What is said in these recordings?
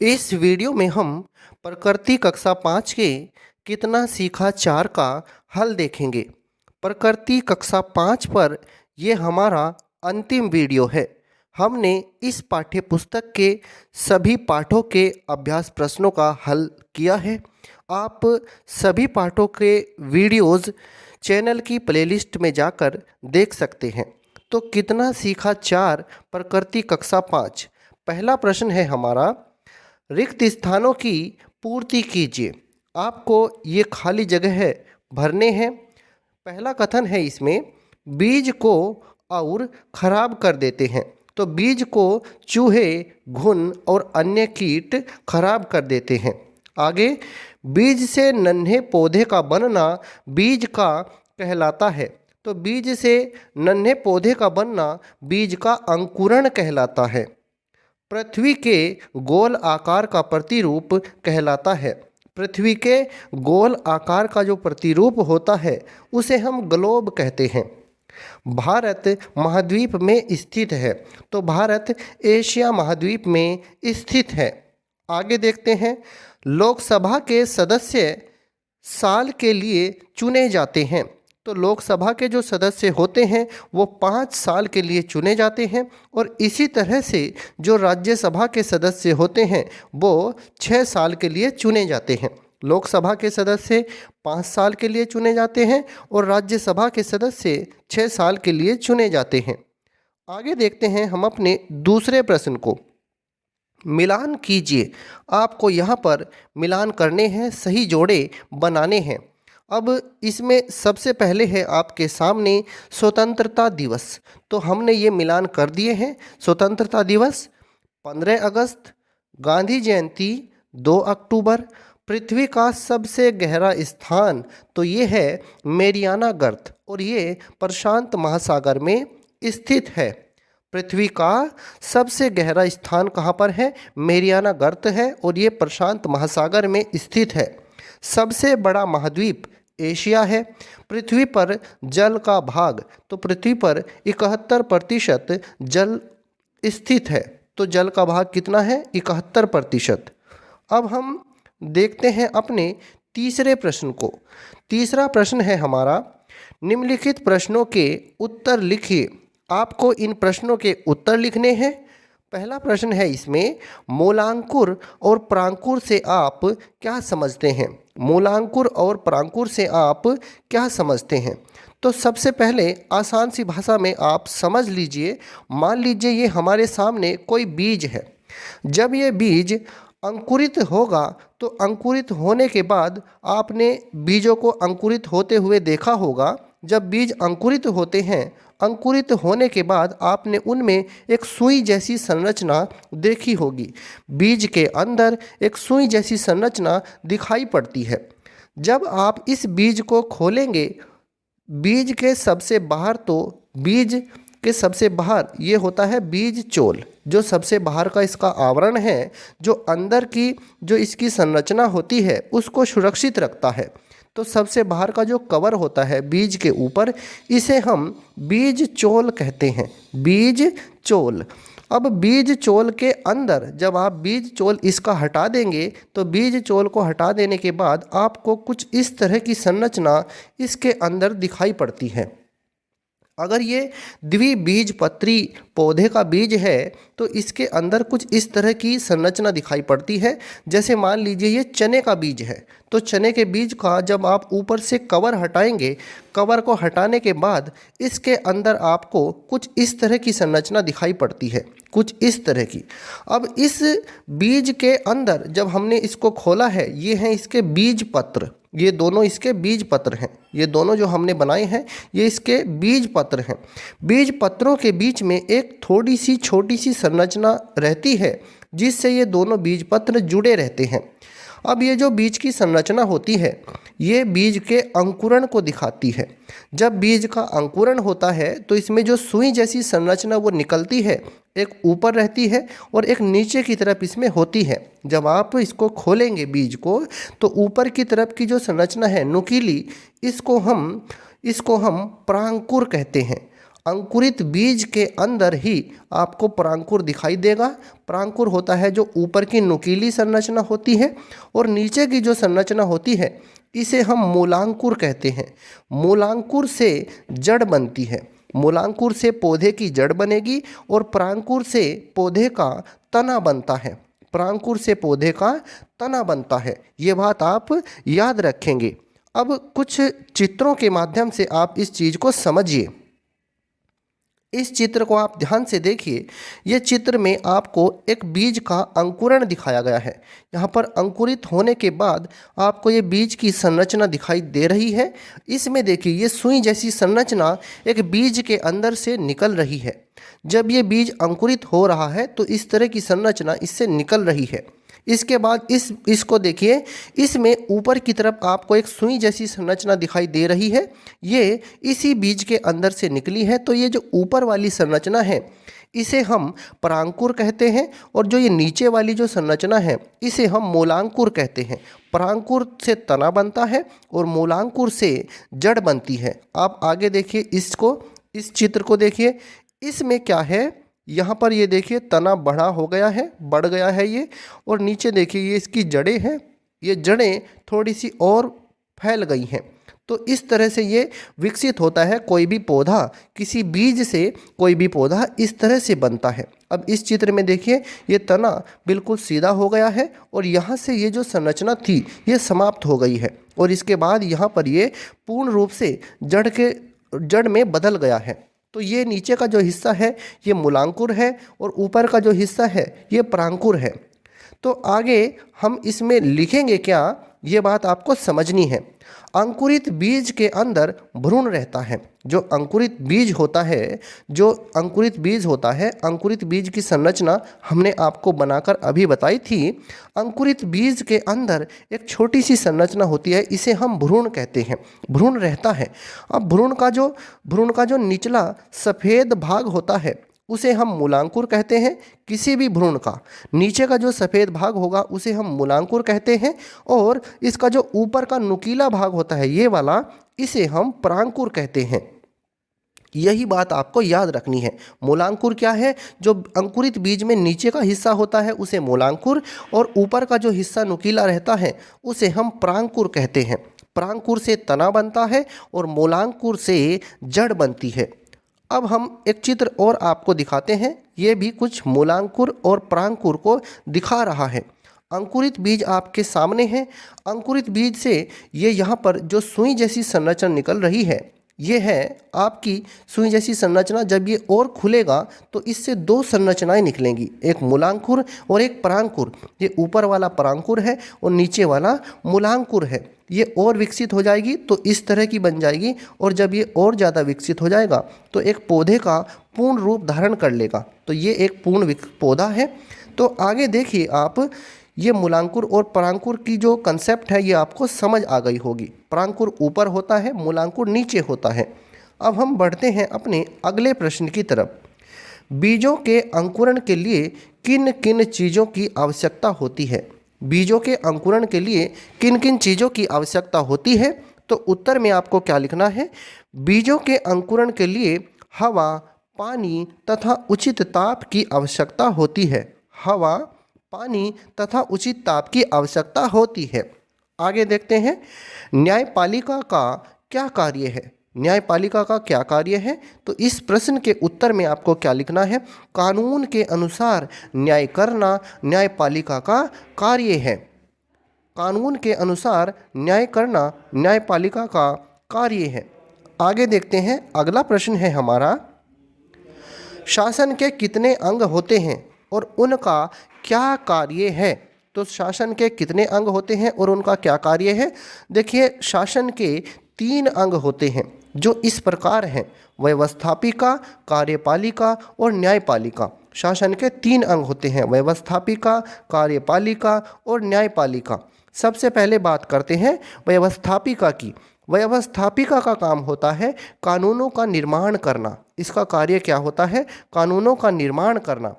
इस वीडियो में हम प्रकृति कक्षा 5 के कितना सीखा 4 का हल देखेंगे। प्रकृति कक्षा 5 पर ये हमारा अंतिम वीडियो है। हमने इस पाठ्य पुस्तक के सभी पाठों के अभ्यास प्रश्नों का हल किया है। आप सभी पाठों के वीडियोज़ चैनल की प्लेलिस्ट में जाकर देख सकते हैं। तो कितना सीखा 4 प्रकृति कक्षा 5। पहला प्रश्न है हमारा, रिक्त स्थानों की पूर्ति कीजिए। आपको ये खाली जगह भरने हैं। पहला कथन है इसमें, बीज को और खराब कर देते हैं। तो बीज को चूहे, घुन और अन्य कीट खराब कर देते हैं। आगे, बीज से नन्हे पौधे का बनना बीज का कहलाता है। तो बीज से नन्हे पौधे का बनना बीज का अंकुरण कहलाता है। पृथ्वी के गोल आकार का प्रतिरूप कहलाता है। पृथ्वी के गोल आकार का जो प्रतिरूप होता है उसे हम ग्लोब कहते हैं। भारत महाद्वीप में स्थित है। तो भारत एशिया महाद्वीप में स्थित है। आगे देखते हैं, लोकसभा के सदस्य साल के लिए चुने जाते हैं। तो लोकसभा के जो सदस्य होते हैं वो 5 साल के लिए चुने जाते हैं, और इसी तरह से जो राज्यसभा के सदस्य होते हैं वो 6 साल के लिए चुने जाते हैं। लोकसभा के सदस्य 5 साल के लिए चुने जाते हैं और राज्यसभा के सदस्य 6 साल के लिए चुने जाते हैं। आगे देखते हैं हम अपने दूसरे प्रश्न को। मिलान कीजिए। आपको यहाँ पर मिलान करने हैं, सही जोड़े बनाने हैं। अब इसमें सबसे पहले है आपके सामने स्वतंत्रता दिवस। तो हमने ये मिलान कर दिए हैं। स्वतंत्रता दिवस 15 अगस्त, गांधी जयंती 2 अक्टूबर, पृथ्वी का सबसे गहरा स्थान तो ये है मेरियाना गर्त, और ये प्रशांत महासागर में स्थित है। पृथ्वी का सबसे गहरा स्थान कहाँ पर है? मेरियाना गर्त है, और ये प्रशांत महासागर में स्थित है। सबसे बड़ा महाद्वीप एशिया है। पृथ्वी पर जल का भाग, तो पृथ्वी पर 71% जल स्थित है। तो जल का भाग कितना है? 71%। अब हम देखते हैं अपने तीसरे प्रश्न को। तीसरा प्रश्न है हमारा, निम्नलिखित प्रश्नों के उत्तर लिखिए। आपको इन प्रश्नों के उत्तर लिखने हैं। पहला प्रश्न है इसमें, मूलांकुर और प्रांकुर से आप क्या समझते हैं? मूलांकुर और प्रांकुर से आप क्या समझते हैं? तो सबसे पहले आसान सी भाषा में आप समझ लीजिए। मान लीजिए ये हमारे सामने कोई बीज है। जब ये बीज अंकुरित होगा तो अंकुरित होने के बाद आपने बीजों को अंकुरित होते हुए देखा होगा। जब बीज अंकुरित होते हैं, अंकुरित होने के बाद आपने उनमें एक सुई जैसी संरचना देखी होगी। बीज के अंदर एक सुई जैसी संरचना दिखाई पड़ती है। जब आप इस बीज को खोलेंगे, बीज के सबसे बाहर, तो बीज के सबसे बाहर ये होता है बीज चोल, जो सबसे बाहर का इसका आवरण है, जो अंदर की जो इसकी संरचना होती है उसको सुरक्षित रखता है। तो सबसे बाहर का जो कवर होता है बीज के ऊपर, इसे हम बीज चोल कहते हैं। बीज चोल। अब बीज चोल के अंदर जब आप बीज चोल इसका हटा देंगे, तो बीज चोल को हटा देने के बाद आपको कुछ इस तरह की संरचना इसके अंदर दिखाई पड़ती है। अगर ये द्विबीजपत्री पौधे का बीज है तो इसके अंदर कुछ इस तरह की संरचना दिखाई पड़ती है। जैसे मान लीजिए ये चने का बीज है, तो चने के बीज का जब आप ऊपर से कवर हटाएंगे, कवर को हटाने के बाद इसके अंदर आपको कुछ इस तरह की संरचना दिखाई पड़ती है, कुछ इस तरह की। अब इस बीज के अंदर जब हमने इसको खोला है, ये हैं इसके बीज पत्र। ये दोनों इसके बीज पत्र हैं। ये दोनों जो हमने बनाए हैं ये इसके बीज पत्र हैं। बीज पत्रों के बीच में एक थोड़ी सी छोटी सी संरचना रहती है जिससे ये दोनों बीज पत्र जुड़े रहते हैं। अब ये जो बीज की संरचना होती है ये बीज के अंकुरण को दिखाती है। जब बीज का अंकुरण होता है तो इसमें जो सुई जैसी संरचना वो निकलती है, एक ऊपर रहती है और एक नीचे की तरफ इसमें होती है। जब आप इसको खोलेंगे बीज को, तो ऊपर की तरफ की जो संरचना है नुकीली, इसको हम प्रांकुर कहते हैं। अंकुरित बीज के अंदर ही आपको परांकुर दिखाई देगा। परांकुर होता है जो ऊपर की नुकीली संरचना होती है और नीचे की जो संरचना होती है इसे हम मूलांकुर कहते हैं। मूलांकुर से जड़ बनती है, मूलांकुर से पौधे की जड़ बनेगी और परांकुर से पौधे का तना बनता है। परांकुर से पौधे का तना बनता है, ये बात आप याद रखेंगे। अब कुछ चित्रों के माध्यम से आप इस चीज़ को समझिए। इस चित्र को आप ध्यान से देखिए। यह चित्र में आपको एक बीज का अंकुरण दिखाया गया है। यहाँ पर अंकुरित होने के बाद आपको ये बीज की संरचना दिखाई दे रही है। इसमें देखिए ये सुई जैसी संरचना एक बीज के अंदर से निकल रही है। जब ये बीज अंकुरित हो रहा है तो इस तरह की संरचना इससे निकल रही है। इसके बाद इसको देखिए, इसमें ऊपर की तरफ आपको एक सुई जैसी संरचना दिखाई दे रही है। ये इसी बीज के अंदर से निकली है। तो ये जो ऊपर वाली संरचना है इसे हम परांकुर कहते हैं और जो ये नीचे वाली जो संरचना है इसे हम मूलांकुर कहते हैं। परांकुर से तना बनता है और मूलांकुर से जड़ बनती है। आप आगे देखिए, इस चित्र को देखिए। इसमें क्या है, यहाँ पर ये देखिए तना बड़ा हो गया है, बढ़ गया है ये, और नीचे देखिए ये इसकी जड़ें हैं। ये जड़ें थोड़ी सी और फैल गई हैं। तो इस तरह से ये विकसित होता है। कोई भी पौधा, किसी बीज से कोई भी पौधा इस तरह से बनता है। अब इस चित्र में देखिए ये तना बिल्कुल सीधा हो गया है और यहाँ से ये जो संरचना थी ये समाप्त हो गई है और इसके बाद यहाँ पर ये पूर्ण रूप से जड़ में बदल गया है। तो ये नीचे का जो हिस्सा है ये मूलांकुर है और ऊपर का जो हिस्सा है ये परांकुर है। तो आगे हम इसमें लिखेंगे क्या, ये बात आपको समझनी है। अंकुरित बीज के अंदर भ्रूण रहता है। जो अंकुरित बीज होता है, अंकुरित बीज की संरचना हमने आपको बनाकर अभी बताई थी। अंकुरित बीज के अंदर एक छोटी सी संरचना होती है, इसे हम भ्रूण कहते हैं। भ्रूण रहता है। अब भ्रूण का जो निचला सफ़ेद भाग होता है उसे हम मूलांकुर कहते हैं। किसी भी भ्रूण का नीचे का जो सफ़ेद भाग होगा उसे हम मूलांकुर कहते हैं और इसका जो ऊपर का नुकीला भाग होता है ये वाला, इसे हम परांकुर कहते हैं। यही बात आपको याद रखनी है। मूलांकुर क्या है, जो अंकुरित बीज में नीचे का हिस्सा होता है उसे मूलांकुर और ऊपर का जो हिस्सा नुकीला रहता है उसे हम परांकुर कहते हैं। परांकुर से तना बनता है और मूलांकुर से जड़ बनती है। अब हम एक चित्र और आपको दिखाते हैं। ये भी कुछ मूलांकुर और परांकुर को दिखा रहा है। अंकुरित बीज आपके सामने है। अंकुरित बीज से ये यहाँ पर जो सुई जैसी संरचना निकल रही है ये है आपकी सुई जैसी संरचना। जब ये और खुलेगा तो इससे दो संरचनाएं निकलेंगी, एक मूलांकुर और एक परांकुर। ये ऊपर वाला परांकुर है और नीचे वाला मूलांकुर है। ये और विकसित हो जाएगी तो इस तरह की बन जाएगी और जब ये और ज़्यादा विकसित हो जाएगा तो एक पौधे का पूर्ण रूप धारण कर लेगा। तो ये एक पूर्ण पौधा है। तो आगे देखिए आप, ये मूलांकुर और परांकुर की जो कंसेप्ट है ये आपको समझ आ गई होगी। परांकुर ऊपर होता है, मूलांकुर नीचे होता है। अब हम बढ़ते हैं अपने अगले प्रश्न की तरफ। बीजों के अंकुरण के लिए किन किन चीज़ों की आवश्यकता होती है? बीजों के अंकुरण के लिए किन किन चीज़ों की आवश्यकता होती है? तो उत्तर में आपको क्या लिखना है, बीजों के अंकुरण के लिए हवा, पानी तथा उचित ताप की आवश्यकता होती है। हवा, पानी तथा उचित ताप की आवश्यकता होती है। आगे देखते हैं, न्यायपालिका का क्या कार्य है? न्यायपालिका का क्या कार्य है? तो इस प्रश्न के उत्तर में आपको क्या लिखना है, कानून के अनुसार न्याय करना न्यायपालिका का कार्य है। कानून के अनुसार न्याय करना न्यायपालिका का कार्य है। आगे देखते हैं, अगला प्रश्न है हमारा, शासन के कितने अंग होते हैं और उनका क्या कार्य है? तो शासन के कितने अंग होते हैं और उनका क्या कार्य है? देखिए, शासन के 3 अंग होते हैं जो इस प्रकार हैं, व्यवस्थापिका, कार्यपालिका और न्यायपालिका। शासन के 3 अंग होते हैं, व्यवस्थापिका, कार्यपालिका और न्यायपालिका। सबसे पहले बात करते हैं व्यवस्थापिका की। व्यवस्थापिका का काम होता है कानूनों का निर्माण करना। इसका कार्य क्या होता है? कानूनों का निर्माण करना।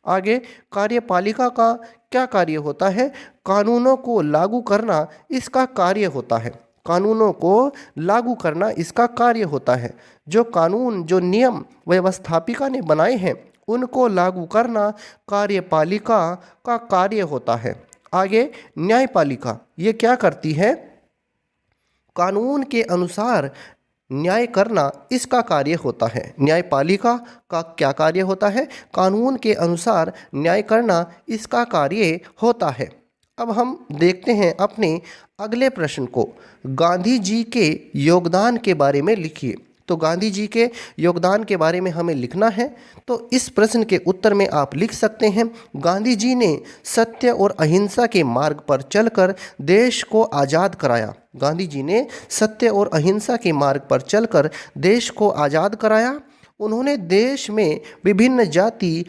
आगे कार्यपालिका का क्या कार्य होता है? कानूनों को लागू करना इसका कार्य होता है। कानूनों को लागू करना इसका कार्य होता है। जो कानून, जो नियम व्यवस्थापिका ने बनाए हैं उनको लागू करना कार्यपालिका का कार्य होता है। आगे न्यायपालिका, ये क्या करती है? कानून के अनुसार न्याय करना इसका कार्य होता है। न्यायपालिका का क्या कार्य होता है? कानून के अनुसार न्याय करना इसका कार्य होता है। अब हम देखते हैं अपने अगले प्रश्न को। गांधी जी के योगदान के बारे में लिखिए। तो गांधी जी के योगदान के बारे में हमें लिखना है। तो इस प्रश्न के उत्तर में आप लिख सकते हैं, गांधी जी ने सत्य और अहिंसा के मार्ग पर चलकर देश को आज़ाद कराया। गांधी जी ने सत्य और अहिंसा के मार्ग पर चलकर देश को आज़ाद कराया। उन्होंने देश में विभिन्न जाति,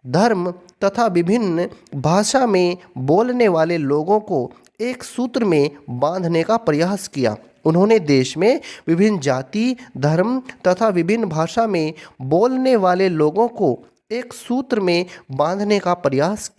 धर्म तथा विभिन्न भाषा में बोलने वाले लोगों को एक सूत्र में बांधने का प्रयास किया। उन्होंने देश में विभिन्न जाति, धर्म तथा विभिन्न भाषा में बोलने वाले लोगों को एक सूत्र में बांधने का प्रयास किया।